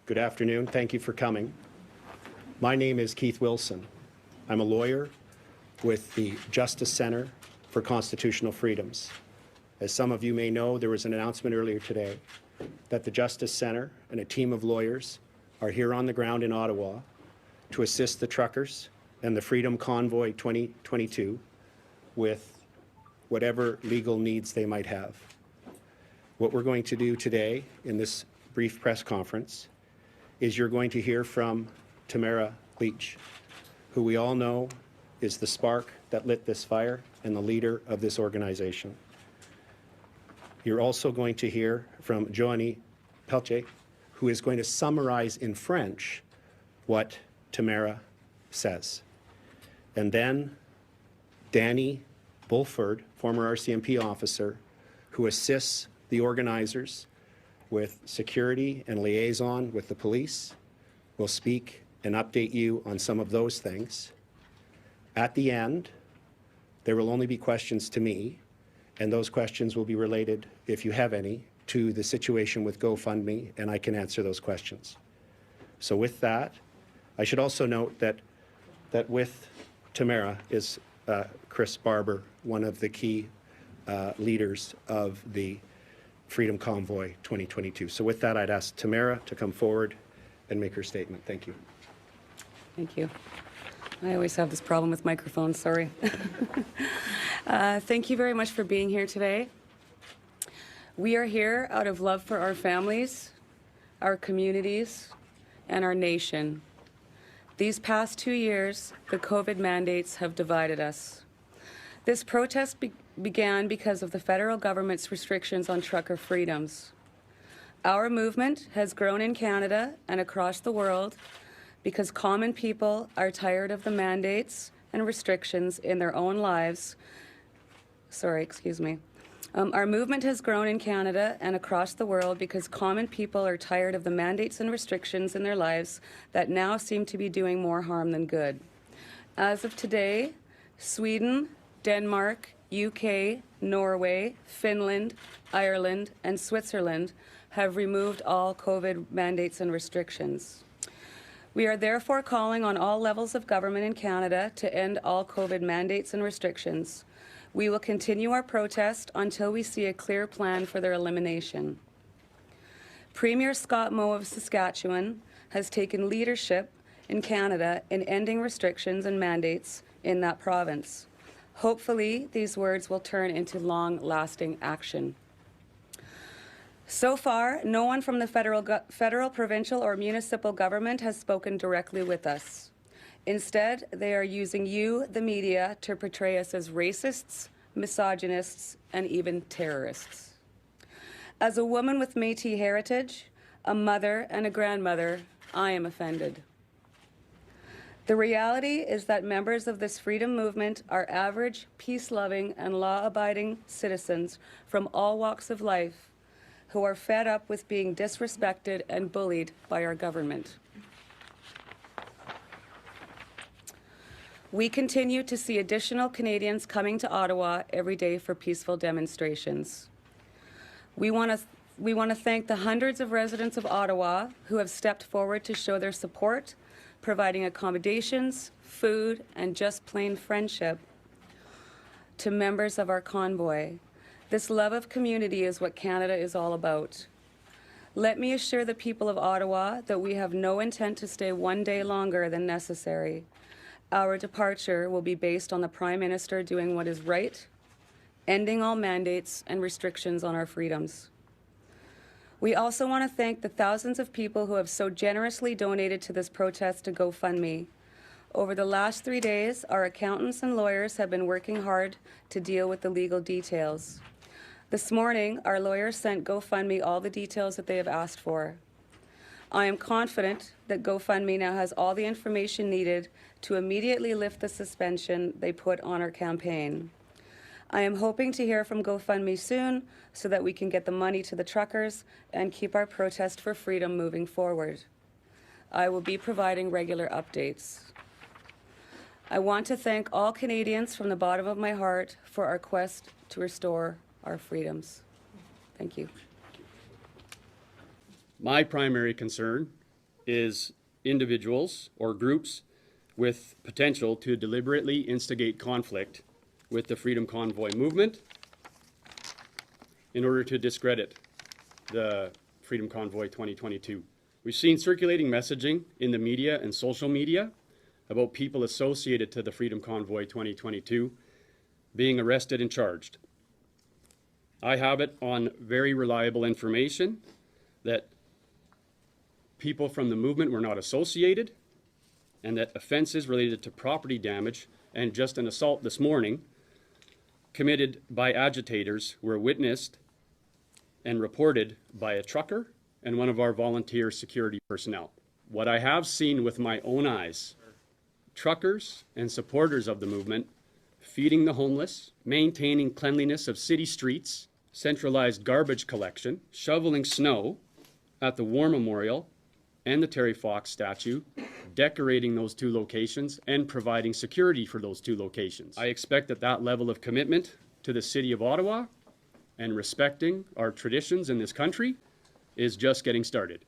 Good afternoon. Thank you for coming. My name is Keith Wilson. I'm a lawyer with the Justice Center for Constitutional Freedoms. As some of you may know, there was an announcement earlier today that the Justice Center and a team of lawyers are here on the ground in Ottawa to assist the truckers and the Freedom Convoy 2022 with whatever legal needs they might have. What we're going to do today in this brief press conference is you're going to hear from Tamara Leach, who we all know is the spark that lit this fire and the leader of this organization. You're also going to hear from Joanie Pelletier, who is going to summarize in French what Tamara says. And then Danny Bulford, former RCMP officer, who assists the organizers with security and liaison with the police, will speak and update you on some of those things. At the end, there will only be questions to me, and those questions will be related, if you have any, to the situation with GoFundMe, and I can answer those questions. So with that, I should also note that with Tamara is Chris Barber, one of the key leaders of the Freedom Convoy 2022. So with that, I'd ask Tamara to come forward and make her statement. Thank you. Thank you. I always have this problem with microphones, sorry. Thank you very much for being here today. We are here out of love for our families, our communities, and our nation. These past 2 years, the COVID mandates have divided us. This protest began because of the federal government's restrictions on trucker freedoms. Our movement has grown in Canada and across the world because common people are tired of the mandates and restrictions in their own lives. Our movement has grown in Canada and across the world because common people are tired of the mandates and restrictions in their lives that now seem to be doing more harm than good. As of today, Sweden, Denmark, UK, Norway, Finland, Ireland, and Switzerland have removed all COVID mandates and restrictions. We are therefore calling on all levels of government in Canada to end all COVID mandates and restrictions. We will continue our protest until we see a clear plan for their elimination. Premier Scott Moe of Saskatchewan has taken leadership in Canada in ending restrictions and mandates in that province. Hopefully, these words will turn into long-lasting action. So far, no one from the federal, provincial, or municipal government has spoken directly with us. Instead, they are using you, the media, to portray us as racists, misogynists, and even terrorists. As a woman with Métis heritage, a mother and a grandmother, I am offended. The reality is that members of this freedom movement are average, peace-loving, and law-abiding citizens from all walks of life who are fed up with being disrespected and bullied by our government. We continue to see additional Canadians coming to Ottawa every day for peaceful demonstrations. We want to thank the hundreds of residents of Ottawa who have stepped forward to show their support, providing accommodations, food, and just plain friendship to members of our convoy. This love of community is what Canada is all about. Let me assure the people of Ottawa that we have no intent to stay one day longer than necessary. Our departure will be based on the Prime Minister doing what is right, ending all mandates and restrictions on our freedoms. We also want to thank the thousands of people who have so generously donated to this protest to GoFundMe. Over the last 3 days, our accountants and lawyers have been working hard to deal with the legal details. This morning, our lawyers sent GoFundMe all the details that they have asked for. I am confident that GoFundMe now has all the information needed to immediately lift the suspension they put on our campaign. I am hoping to hear from GoFundMe soon so that we can get the money to the truckers and keep our protest for freedom moving forward. I will be providing regular updates. I want to thank all Canadians from the bottom of my heart for our quest to restore our freedoms. Thank you. My primary concern is individuals or groups with potential to deliberately instigate conflict with the Freedom Convoy movement in order to discredit the Freedom Convoy 2022. We've seen circulating messaging in the media and social media about people associated to the Freedom Convoy 2022 being arrested and charged. I have it on very reliable information that people from the movement were not associated and that offenses related to property damage and just an assault this morning committed by agitators were witnessed and reported by a trucker and one of our volunteer security personnel. What I have seen with my own eyes, truckers and supporters of the movement feeding the homeless, maintaining cleanliness of city streets, centralized garbage collection, shoveling snow at the War Memorial and the Terry Fox statue, decorating those two locations and providing security for those two locations. I expect that that level of commitment to the City of Ottawa and respecting our traditions in this country is just getting started.